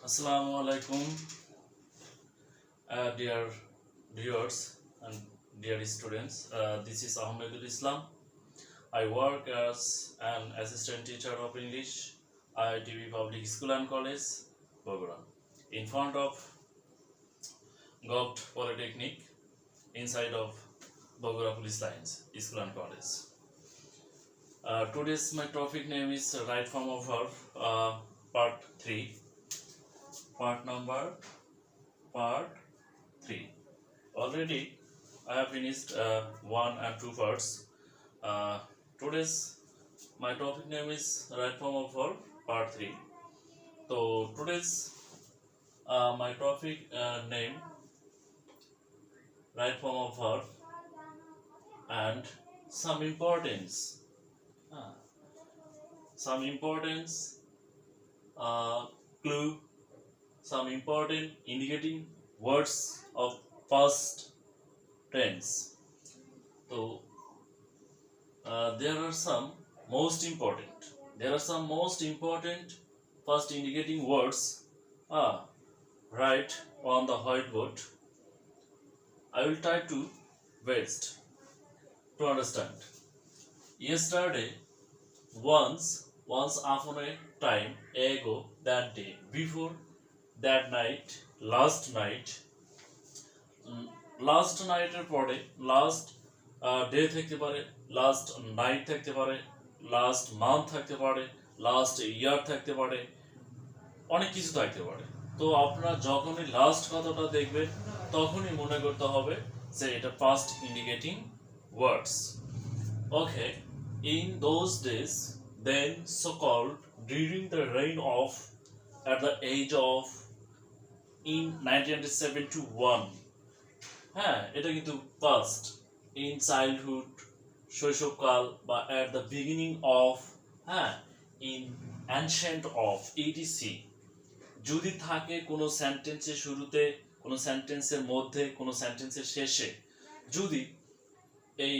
Assalamu alaikum, dear viewers and dear students. This is Ahmedul Islam. I work as an assistant teacher of English, IITB Public School and College, Bogora, in front of Govt Polytechnic, inside of Bogora Police Lines, School and College. Today's my topic name is right form of verb, part 3. Part 3. Already I have finished 1 and 2 parts. Today's my topic name is right form of verb, part 3. So today's my topic name right form of verb and some importance clue, some important indicating words of past tense. So there are some most important past indicating words right on the whiteboard. I will try to best to understand. Yesterday, once upon a time, ago, that day, before, that night, last night, last night এর পরে last day থাকতে পারে, last night থাকতে পারে, last month থাকতে পারে, last year থাকতে পারে, অনেক কিছু থাকতে পারে। তো আপনারা যখনই লাস্ট কথাটা দেখবেন তখনই মনে করতে হবে যে এটা past indicating words. Okay, in those days, then so called, during the reign of, at the age of, in 1971, হ্যাঁ এটা কিন্তু past, in childhood, শৈশবকাল বা at the beginning of, হ্যাঁ in ancient of, etc. যদি থাকে কোনো সেন্টেন্সের শুরুতে, কোনো সেন্টেন্সের মধ্যে, কোনো সেন্টেন্সের শেষে, যদি এই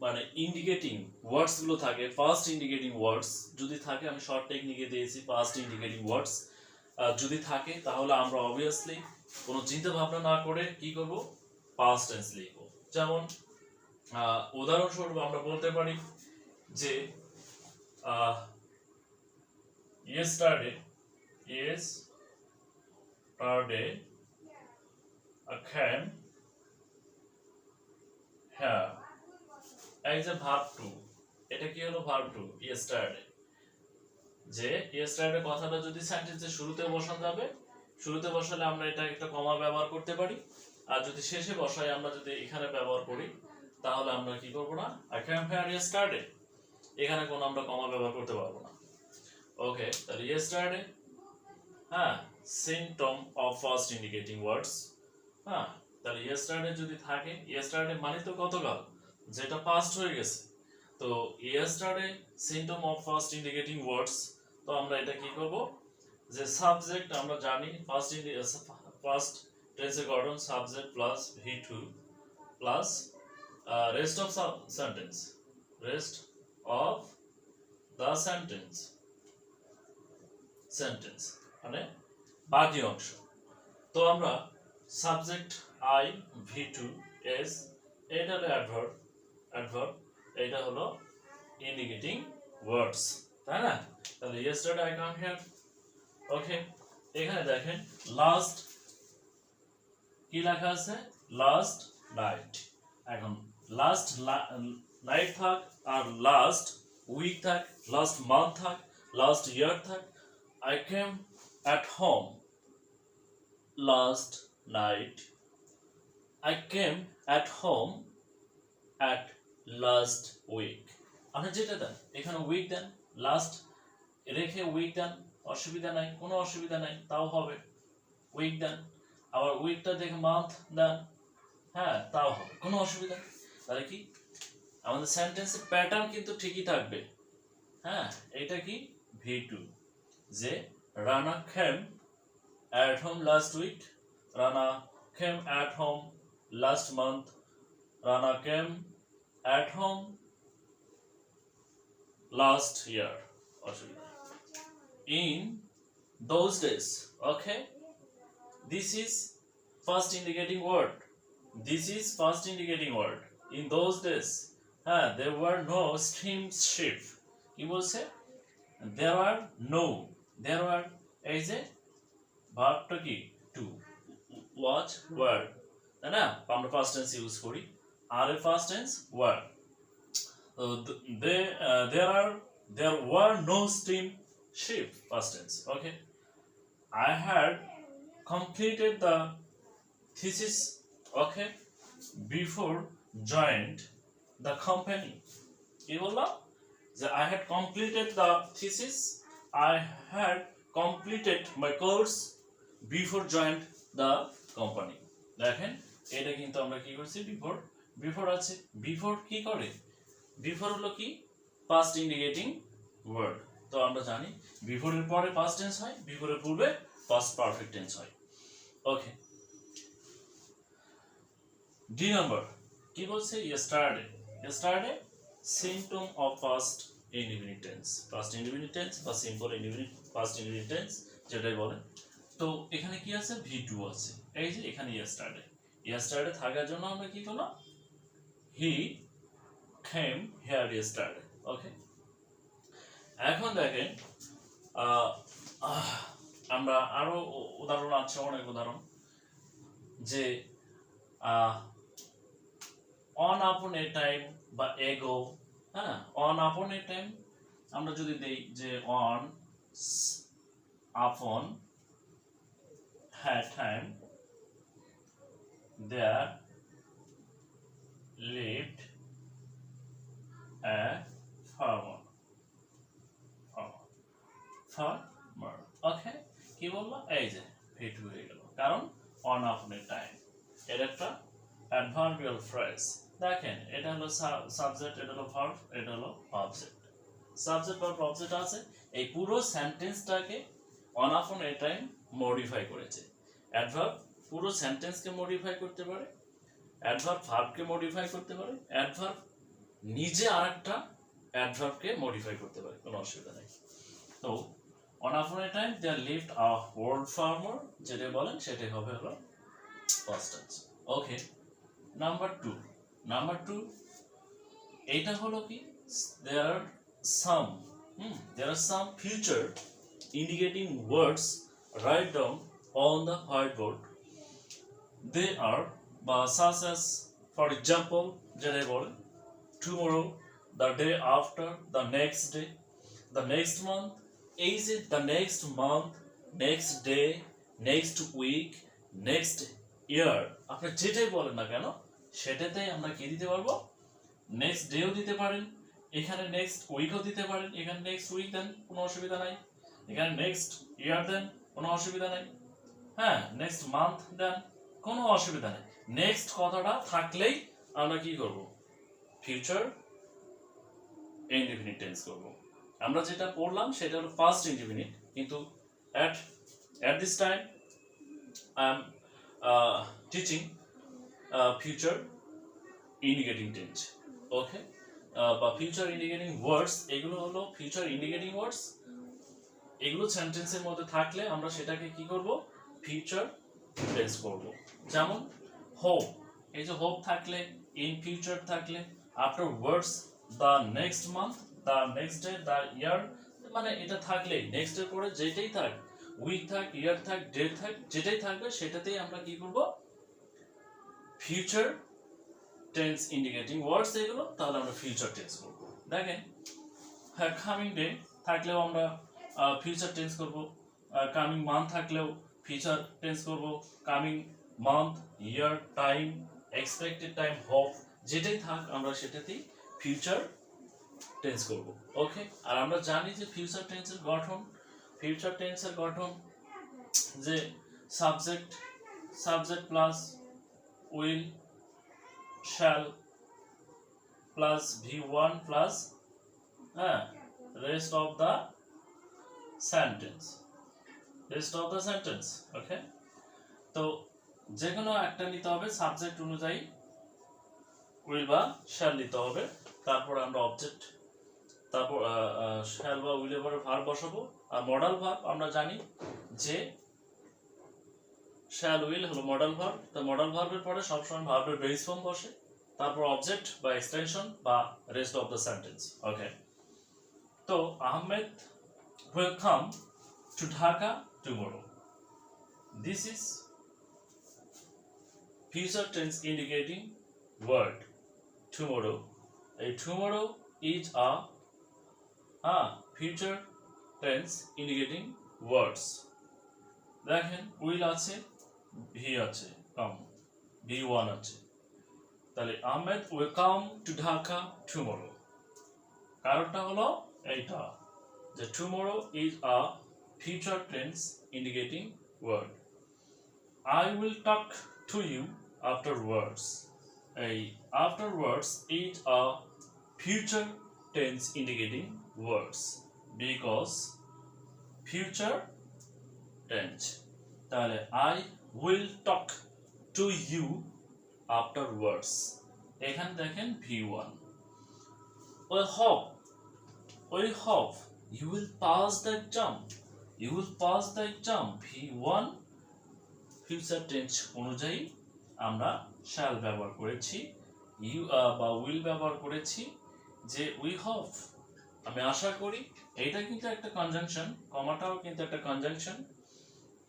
মানে ইন্ডিকেটিং ওয়ার্ডস গুলো থাকে, ফার্স্ট ইন্ডিকেটিং ওয়ার্ডস যদি থাকে, আমি শর্ট টেকনিকে দিয়েছি ফার্স্ট ইন্ডিকেটিং ওয়ার্ডস যদি থাকে, তাহলে আমরা অবভিয়াসলি কোনো চিন্তা ভাবনা না করে কি করব, পাস্ট টেন্স লিখব। যেমন উদাহরণস্বরূপ আমরা বলতে পারি যে yesterday I came here. এই যে ভার্ব টু, এটা কি হলো ভার্ব টু, yesterday। যে yesterday কথাটা যদি সেন্টেন্সের শুরুতে বসানো যাবে, শুরুতে বসালে আমরা এটা একটা কমা ব্যবহার করতে পারি, আর যদি শেষে বসাই, আমরা যদি এখানে ব্যবহার করি, তাহলে আমরা কি করব না, I came here yesterday, এখানে কোনো আমরা কমা ব্যবহার করতে পারবো না। ওকে, তাহলে yesterday, হ্যাঁ symptom of first indicating words, হ্যাঁ তাহলে yesterday যদি থাকে, yesterday মানে তো গতকাল, যেটা পাস্ট হয়ে গেছে। তো yesterday symptom of first indicating words, তো আমরা এটা কি করব, যে সাবজেক্ট আমরা জানি ফার্স্ট টেন্সে গঠন subject plus v2 plus rest of sentence, rest of the sentence মানে বাকি অংশ। তো আমরা সাবজেক্ট i, v2, s, এটা হলো অ্যাডভার্ব, এটা হলো ইন্ডিকেটিং ওয়ার্ডস, তাই না? তাহলে yesterday I come here. ওকে, এখানে দেখেন লাস্ট কি লেখা আছে, লাস্ট নাইট। এখন লাস্ট নাইট থাক, আর লাস্ট উইক থাক, লাস্ট মান্থ থাক, লাস্ট ইয়ার থাক, I came at home last night. I came at home at last week. আপনি যেটা দেন, এখানে উইক দেন, লাস্ট রেখে উইক দেন, অসুবিধা নাই, কোনো অসুবিধা নাই, তাও হবে। উইক দেন, আবার উইকটা দেখে মান্থ দেন, হ্যাঁ তাও হবে, কোনো অসুবিধা নেই। তাহলে কি আমাদের সেন্টেন্সের প্যাটার্ন কিন্তু ঠিকই থাকবে। হ্যাঁ, এটা কি v2, যে Rana came at home last week, Rana came at home last month, Rana came at home last year. In those days. Okay, this is first indicating word. This is first indicating word. In those days, there were no steamship. কি বলছে? There were no. There were এই যে ভার্বটা কি to watch war, তাই না? আমরা first tense use করি আর এ past tense were. There were no steamship, past tense. Okay, I had completed the thesis, okay, before joined the company. কি বললাম যে I had completed the thesis, I had completed my course before joined the company. দেখেন এটা কিন্তু আমরা কি করছি, before আছে। বিফোর কি করে? বিফোর হলো কি পাস্ট ইন্ডিকেটিং ওয়ার্ড। তো আমরা জানি বিফোরের পরে পাস্ট টেন্স হয়, বিফোরের পূর্বে পাস্ট পারফেক্ট টেন্স হয়। ওকে, ডি নাম্বার কি বলছে? Yesterday symptom of past indefinite tense, past indefinite tense বা simple indefinite past indefinite tense যেটাই বলেন। তো এখানে কি আছে? ভি2 আছে। এই যে এখানে ইয়েস্টারডে থাকার জন্য আমরা কি করলাম? হি came here yesterday. Okay, এখন দেখেন আমরা আরো উদাহরণ আছে, অনেক উদাহরণ, যে on upon a time বা ago, হ্যাঁ, on upon a time আমরা যদি দেই যে on upon a time there lived a farmer. ওকে, কি বলবো? এই যে ফিট হয়ে গেল, কারণ অন আপন এ টাইম এটা একটা অ্যাডভার্বিয়াল ফ্রেজ। দেখেন এটা হলো সাবজেক্ট, এটা হলো ভার্ব, এটা হলো অবজেক্ট। সাবজেক্ট ভার্ব অবজেক্ট আছে। এই পুরো সেন্টেন্সটাকে অন আপন এ টাইম মডিফাই করেছে। অ্যাডভার্ব পুরো সেন্টেন্সকে মডিফাই করতে পারে, অ্যাডভার্ব ভার্বকে মডিফাই করতে পারে, অ্যাডভার্ব নিজে আরেকটা অ্যাডভার্বকে মডিফাই করতে পারে, কোনো অসুবিধা নেই। তো on upon a time there lived a old farmer, যেটা বলেন সেটাই হবে হলো past tense. ওকে, নাম্বার টু এইটা হলো কি? there are some future indicating words write down on the whiteboard. They are such as, for example, যেটা বলেন tomorrow, the day after, the next day, the next month. এই যে the next month, next day, next week, next year, আপনি যেটাই বলেন না কেন সেটাতেই আমরা কি দিতে পারবো? নেক্সট ডেও দিতে পারেন, এখানে নেক্সট উইকও দিতে পারেন, এখানে নেক্সট উইক দেন, কোনো অসুবিধা নাই, এখানে নেক্সট ইয়ার দেন, কোনো অসুবিধা নাই, হ্যাঁ, নেক্সট মান্থ দেন, কোনো অসুবিধা নেই। নেক্সট কথাটা থাকলেই আমরা কি করব? ফিউচার ইনডিফিনিট টেন্স করব। আমরা যেটা পড়লাম সেটা হলো পাস্ট ইনডিফিনিট, কিন্তু at this time I am teaching future indicating tense. ওকে, বা ফিউচার ইন্ডিকেটিং ওয়ার্ডস, এগুলো হলো ফিউচার ইন্ডিকেটিং ওয়ার্ডস। এগুলো সেন্টেন্সের মধ্যে থাকলে আমরা সেটাকে কি করব? ফিউচার টেন্স করব। যেমন হোপ, এই যে হোপ থাকলে, ইন ফিউচার থাকলে, after words, the next month, the next day, the year, মানে এটা থাকলেই নেক্সট এর পরে যেটাই থাক, উইক থাক, ইয়ার থাক, ডে থাক, যেটাই থাকবে সেটাতেই আমরা কি করব? ফিউচার টেন্স ইন্ডিকেটিং ওয়ার্ডস এগুলো, তাহলে আমরা ফিউচার টেন্স করব। দেখেন হ্যাঁ, কামিং ডে থাকলেও আমরা ফিউচার টেন্স করব, কামিং মান্থ থাকলেও ফিউচার টেন্স করব, কামিং মান্থ, ইয়ার, টাইম, এক্সপেক্টেড টাইম, হোপ, যেটাই থাক আমরা সেটাতেই ফিউচার টেন্স করব। ওকে, আর আমরা জানি যে ফিউচার টেন্সের গঠন যে subject plus will, shall plus v1 plus rest of the sentence. ওকে, তো যে কোনো একটা নিতে হবে, সাবজেক্ট অনুযায়ী উইল বা শ্যাল নিতে হবে, তারপর আমরা অবজেক্ট তারপর শ্যাল বা উইল এর পরে ভার্ব বসাবো। আর মডাল ভার্ব আমরা জানি যে শ্যাল উইল হলো মডাল ভার্ব, তো মডাল ভার্বের পরে সবসময় ভার্বের বেস ফর্ম বসে, তারপর অবজেক্ট বা এক্সটেনশন বা রেস্ট অফ দ্য সেন্টেন্স। ওকে, তো Ahmed will come to Dhaka tomorrow. This is future tense indicating word tomorrow. A tomorrow is a future tense indicating words. দেখেন উইল আছে, ভি আছে, কাম ভি1 আছে, তাহলে Ahmed will come to Dhaka tomorrow। কারণটা হলো এইটা যে tomorrow is a future tense indicating word. I will talk to you afterwards. A afterwards is a future tense indicating words because future tense, তাহলে I will talk to you afterwards, এখানে দেখেন V1। we hope you will pass the exam, you will pass the exam, V1 future tense অনুযায়ী আমরা shall ব্যবহার করেছি, you বা will ব্যবহার করেছি, যে we hope আমি আশা করি, এইটা কিন্তু একটা কনজাংশন, কমাটাও কিন্তু একটা conjunction.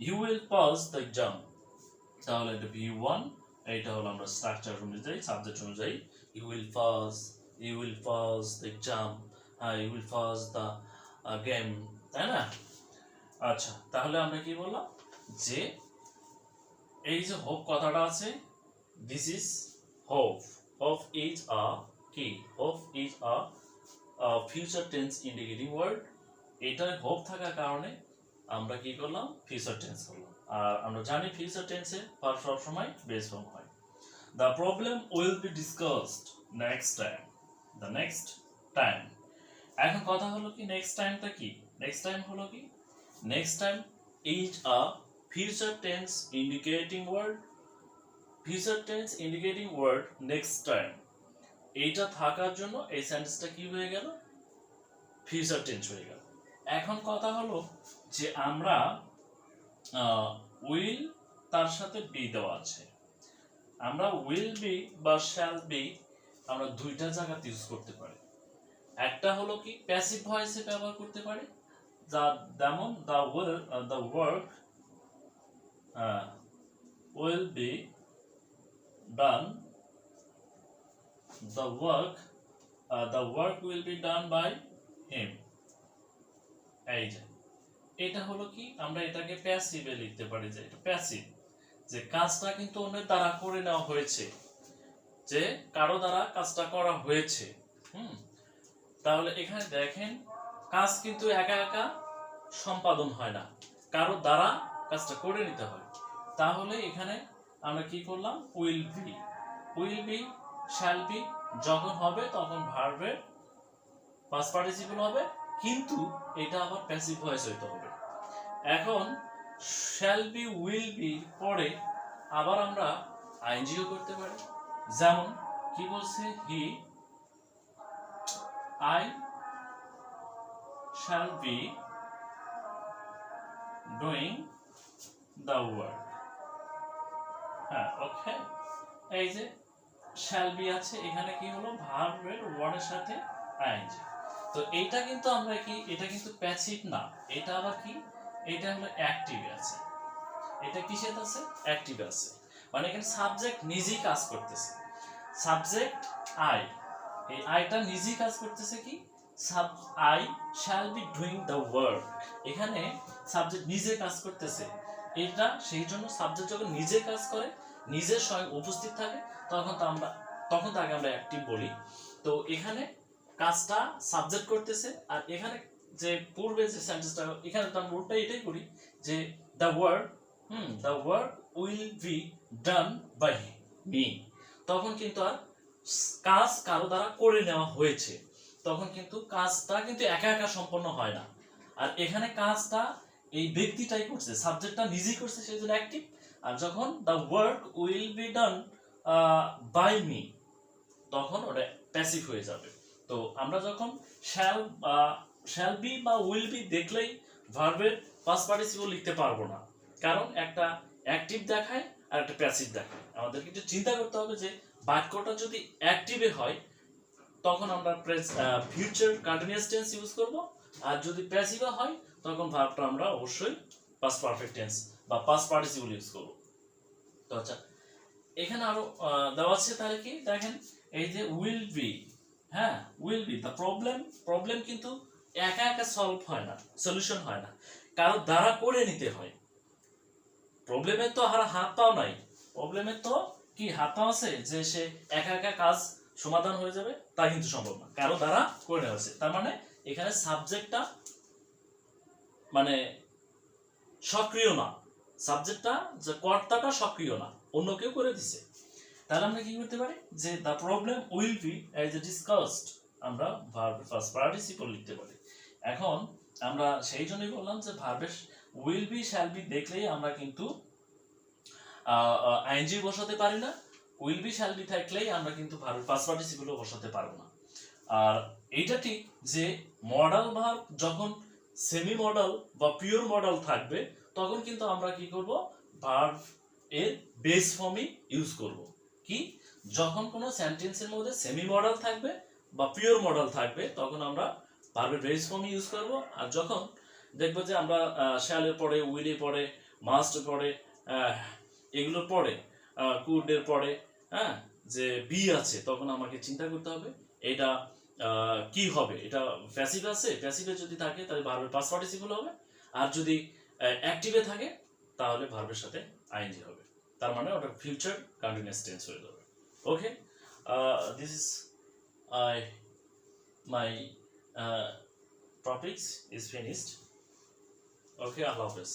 you will pass the exam, তাহলে এটা V1, এইটা হলো আমরা স্ট্রাকচার অনুযায়ী সাবজেক্ট অনুযায়ী you will pass the exam, you will pass the game, তাই না? আচ্ছা, তাহলে আমরা কি বললাম যে এই যে হোপ কথাটা আছে, this is hope, hope is a কি, hope is a future tense indicating word, এটার হোপ থাকার কারণে আমরা কি করলাম, ফিউচার টেন্স করলাম। আর আমরা জানি ফিউচার টেন্সে ভার্ব সব সময় বেস ফর্ম হয়। The problem will be discussed next time, the next time। এখন কথা হলো কি নেক্সট টাইমটা কি, নেক্সট টাইম হলো কি, next time is a future tense indicating word, future tense indicating word next time, এইটা থাকার জন্য এই সেন্টেন্সটা কি হয়ে গেল, ফিউচার টেন্স হয়ে গেল। এখন কথা হলো যে আমরা উইল তার সাথে বি দেওয়া আছে, আমরা উইল বি বা শ্যাল বি আমরা দুইটা জায়গাতে ইউজ করতে পারি। একটা হলো কি প্যাসিভ ভয়েসে ব্যবহার করতে পারি, যেমন the work will be done, the work will be done by him। এই যে এটা হলো কি, আমরা এটাকে প্যাসিভে লিখতে পারি, যে এটা প্যাসিভ, যে কাজটা কিন্তু অন্যের দ্বারা করে নেওয়া হয়েছে, যে কারো দ্বারা কাজটা করা হয়েছে। তাহলে এখানে দেখেন কাজ কিন্তু একা একা সম্পাদন হয় না, কারো দ্বারা কাজটা করে নিতে হয়। তাহলে এখানে আমরা কি করলাম, উইল বি শ্যাল বি যখন হবে তখন ভার্বের পাস্ট পার্টিসিপল হবে, কিন্তু এটা আবার প্যাসিভ ভয়েস হইতে হবে। এখন শ্যাল বি উইল বি পরে আবার আমরা আইএনজিও করতে পারি, যেমন কি বলছে, I shall be doing the work। হ্যাঁ, ওকে, এই যে shall be আছে, এখানে কি হলো, ভার্বের ওয়ার্ডের সাথে আইএনজি। তো এইটা কিন্তু আমরা কি, এটা কিন্তু প্যাসিভ না, এটা আবার কি, এটা হলো অ্যাক্টিভ আছে, এটা কিসের আছে, অ্যাক্টিভ আছে, মানে এখানে সাবজেক্ট নিজেই কাজ করতেছে, সাবজেক্ট আই, এই আইটা নিজেই কাজ করতেছে কি, I shall be doing the work, এখানে সাবজেক্ট নিজে কাজ করতেছে, এটা সেই জন্য সাবজেক্ট যখন নিজে কাজ করে, নিজে স্বয়ং উপস্থিত থাকে, তখন তাকে আমরা অ্যাক্টিভ বলি। তো এখানে কাজটা সাবজেক্ট করতেছে, আর এখানে যে পূর্বে যে সেন্টেন্সটা, এখানে তো আমরা উল্টা এটাই করি, যে the work will be done by me, তখন কিন্তু আর কাজ কারো দ্বারা করে নেওয়া হয়েছে, তখন কিন্তু কাজটা কিন্তু একা একা সম্পন্ন হয় না। আর এখানে কাজটা এই ব্যক্তিটাই করছে, সাবজেক্টটা নিজেই করছে, সেই জন্য অ্যাক্টিভ। আর যখন the work will be done by me, তখন ওটা প্যাসিভ হয়ে যাবে। তো আমরা যখন শ্যাল বি বা উইল বি দেখলেই ভার্বের পাস্ট পার্টিসিপল লিখতে পারবো না, কারণ একটা অ্যাক্টিভ দেখায় আর একটা প্যাসিভ দেখায়। আমাদেরকে একটু চিন্তা করতে হবে যে বাক্যটা যদি অ্যাক্টিভে হয় তখন আমরা ফিউচার কন্টিনিউয়াস টেন্স ইউজ করব, আর যদি প্যাসিভে হয় তখন ভার্বটা আমরা অবশ্যই পাস্ট পারফেক্ট টেন্স বা পাস্ট পার্টিসিপল ইউজ করব। তো আচ্ছা, এখানে আরো দেওয়া আছে, তাহলে কি দেখেন, এই যে উইল বি, হ্যাঁ উইল বি, দ্য প্রবলেম কিন্তু একা একা সলভ হয় না, সলিউশন হয় না, কারো দ্বারা করে নিতে হয়। প্রবলেমের তো আর হাত পাও নাই, প্রবলেমের তো কি হাত পাও আছে যে সে একা একা কাজ সমাধান হয়ে যাবে, তা কিন্তু সম্ভব না, কারো দ্বারা করে নেওয়া হয়েছে। তার মানে এখানে সাবজেক্টটা মানে সক্রিয় না, সাবজেক্টটা যে কর্তাটা সক্রিয় না, অন্য কেউ করে দিছে। তাহলে আমরা কি করতে পারি যে the problem will be as a discussed, আমরা ভার্বের ফার্স্ট পার্টিসিপল লিখতে পারি। এখন আমরা সেই জন্যই বললাম যে ভার্বের উইল বি শ্যাল বি দেখলেই আমরা কিন্তু আইএনজি বসাতে পারি না, উইল বি শ্যাল বি থাকলেই আমরা কিন্তু ভার্বের ফার্স্ট পার্টিসিপলও বসাতে পারবো না। আর এইটা ঠিক যে মডাল ভার্ব যখন সেমি মডাল বা পিওর মডাল থাকবে তখন কিন্তু আমরা কি করব, ভার্ব এর বেস ফর্মই ইউজ করব। কি, যখন কোনো সেন্টেন্সের মধ্যে সেমি মডাল থাকবে বা পিওর মডাল থাকবে তখন আমরা ভার্বের বেস ফর্মই ইউজ করব। আর যখন দেখবো যে আমরা শ্যালের পরে, উইলের পরে, মাস্ট পরে, এগুলোর পরে, কুডের পরে, হ্যাঁ যে বি আছে, তখন আমাকে চিন্তা করতে হবে এটা কি হবে, এটা প্যাসিভ আছে, প্যাসিভে যদি থাকে তাহলে ভার্বের পাস্ট পার্টিসিপল হবে, আর যদি অ্যাক্টিভে থাকে তাহলে ভার্বের সাথে আইএনজি হবে, তার মানে ওটা ফিউচার কন্টিনিউয়াস টেন্স হয়ে যাবে। Okay, this is my topics is finished. Okay, Allah Hafiz.